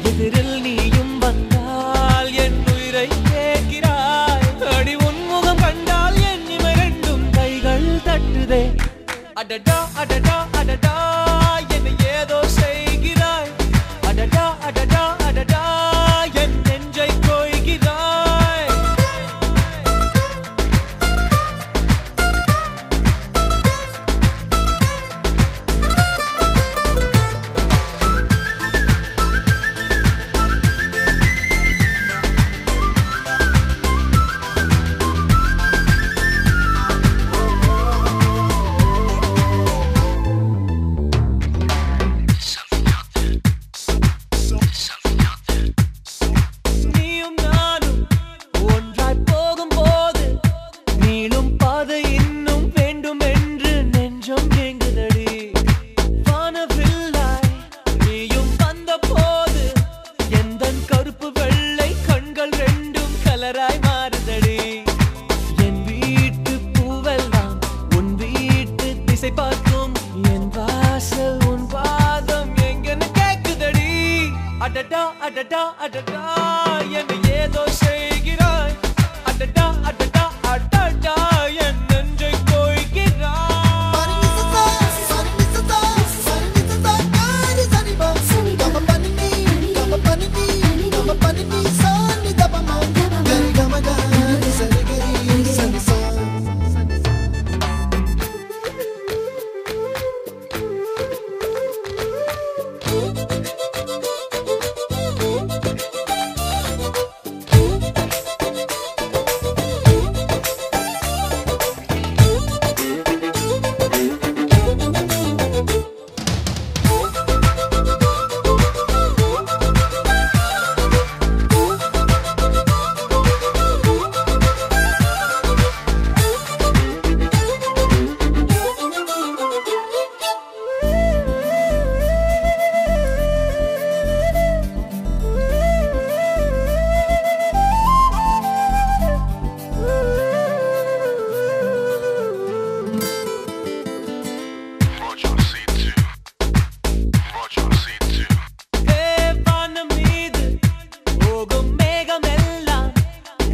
எதிரில் நீயும் வந்தால் என் உயிரை கேட்கிறாய். அடி உன்முகம் கண்டால் என் இமை ரெண்டும் கைகள் தட்டுதே. அடடா அடடா அடடா என்னை ஏதோ செய்கிறாய். அடடா அடடா அடடா என் நெஞ்சை கொய்கிறாய். அடடா அடடா அடடா என்னை ஏதோ செய்கிறாய். அடடா அடடா அடடா என் நெஞ்சை கொய்கிறாய்.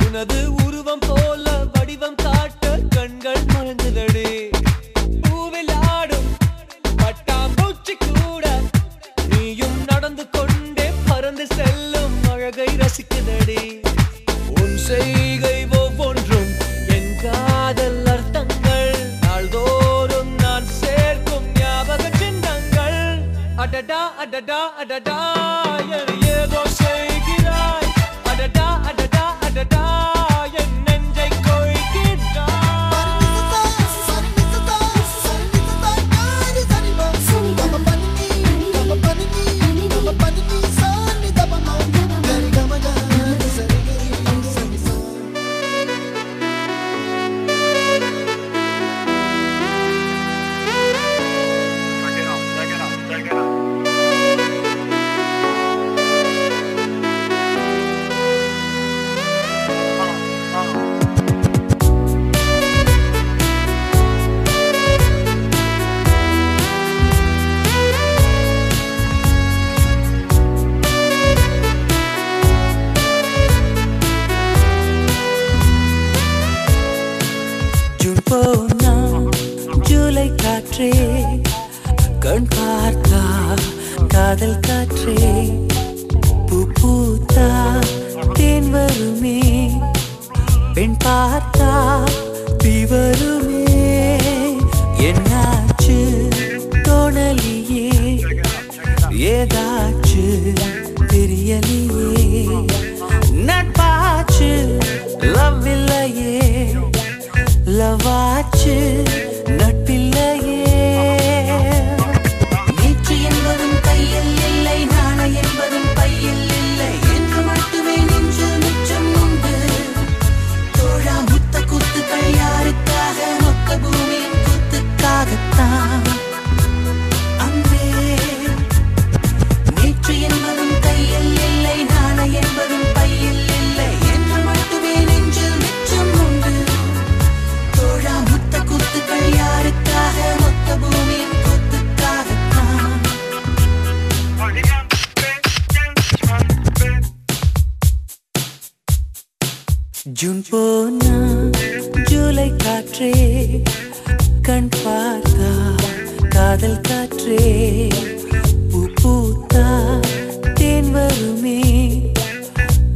உனது உருவம் போல வடிவம் காட்ட கண்கள் மறந்துதடி. பூவில் ஆடும் பட்டாம்பூச்சி கூட நீயும் நடந்து கொண்டே பறந்து செல்லும் அழகை ரசிக்குதடி. உன் செய்கை ஒவ்வொன்றும் என் காதல் அர்த்தங்கள். நாள்தோறும் நான் சேர்க்கும் ஞாபக சின்னங்கள். அடடா அடடா அடடா என்னை ஏதோ செய்கிறாய். அடடா அடடா அடடா என் நெஞ்சை கொய்கிறாய். ஜூலை காற்றே கண் பார்த்தா காதல் காற்றே. பூ பூத்தா தேன் வருமே பெண் பார்த்தா தீ வருமே. என்னாச்சு தோணலியே ஏதாச்சு தெரியலையே. நட்பாச்சு லவ் இல்லையே லவாச்சு நட்பில்லையே. நேற்று என்பதும் கையில் இல்லை நாளை என்பதும் பையில் இல்லை என்று மட்டுமே நெஞ்சில் மிச்சம் உண்டு. தோழா முத்த குத்துக்கள் யாருக்காக? மொத்த பூமியின் குத்துக்காகத்தான். அன்பே நேற்று என்பதும் கையில் இல்லை நாளை என்பதும் பையில் இல்லை என்று மட்டுமே நெஞ்சில் மிச்சம் உண்டு. தோழா முத்த குத்துக்கள் ஜூன் போனா ஜூலை காற்றே கண் பார்த்தா காதல் காற்றே பூ பூத்தா தேன் வருமே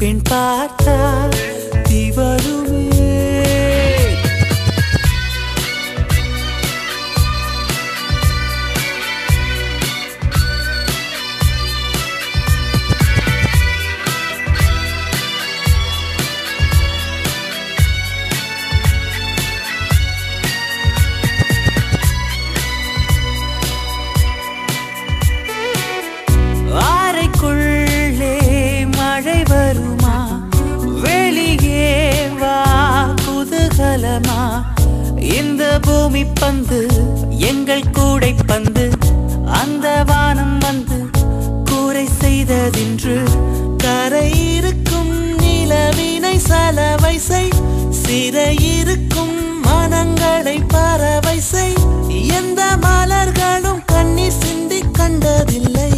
பெண் பார்த்தா தீ வருமே இந்த பூமி பந்து எங்கள் கூடை பந்து அந்த வானம் வந்து கூரை செய்ததென்று கரை இருக்கும் நிலவினை சலவை செய் சிறையிருக்கும் மனங்களை பறவை செய் எந்த மலர்களும் கண்ணீர் சிந்தி கண்டதில்லை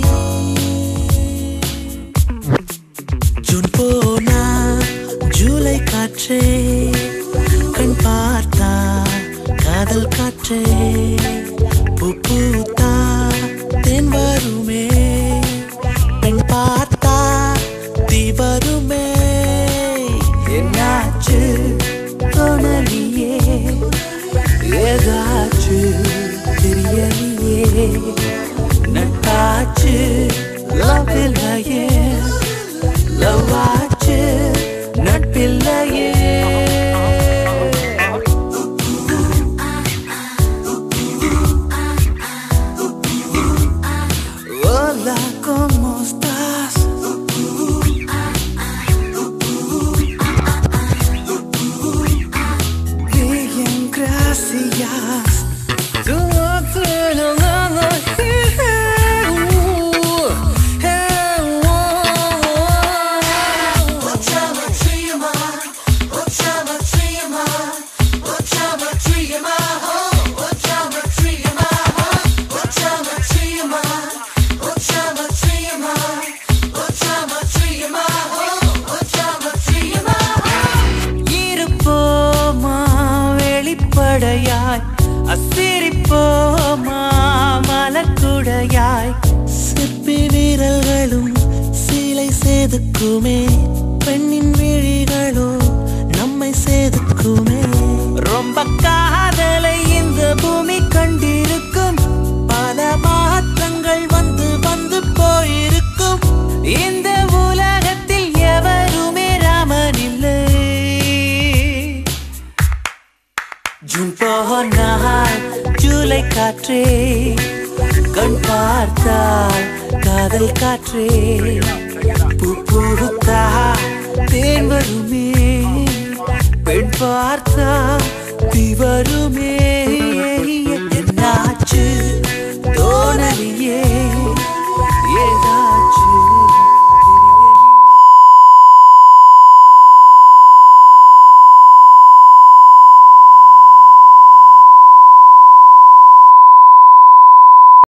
ஜூன் போனா ஜூலை காற்றே கண் பார்த்தா காதல் காற்றே பூ பூத்தா தேன் வருமே பெண் பார்த்தா தீ வருமே என்னாச்சு தோணலியே ஏதாச்சு தெரியலையே நட்டாச்சு லவ் இல்லையே லவ் ஆச்சு நட்பில்லையே அசிரிப்போமா மலக்குடையாய் சிற்பி வீரர்களும் சீலை சேதுக்குமே பெண்ணின் விழிகளோ நம்மை சேதுக்குமே ரொம்ப காதலை இந்த பூமி கண்டிருக்கும் பல மாற்றங்கள் வந்து வந்து போயிருக்கும் இந்த உலகத்தில் எவருமே ராமன் இல்லை ஜூன் போனால் ஜூலை காற்றே கண் பார்த்தால் காதல் காற்றே பூ பூத்தா தேன் வருமே பெண் பார்த்தா தீ வருமே என்னாச்சு தோணலியே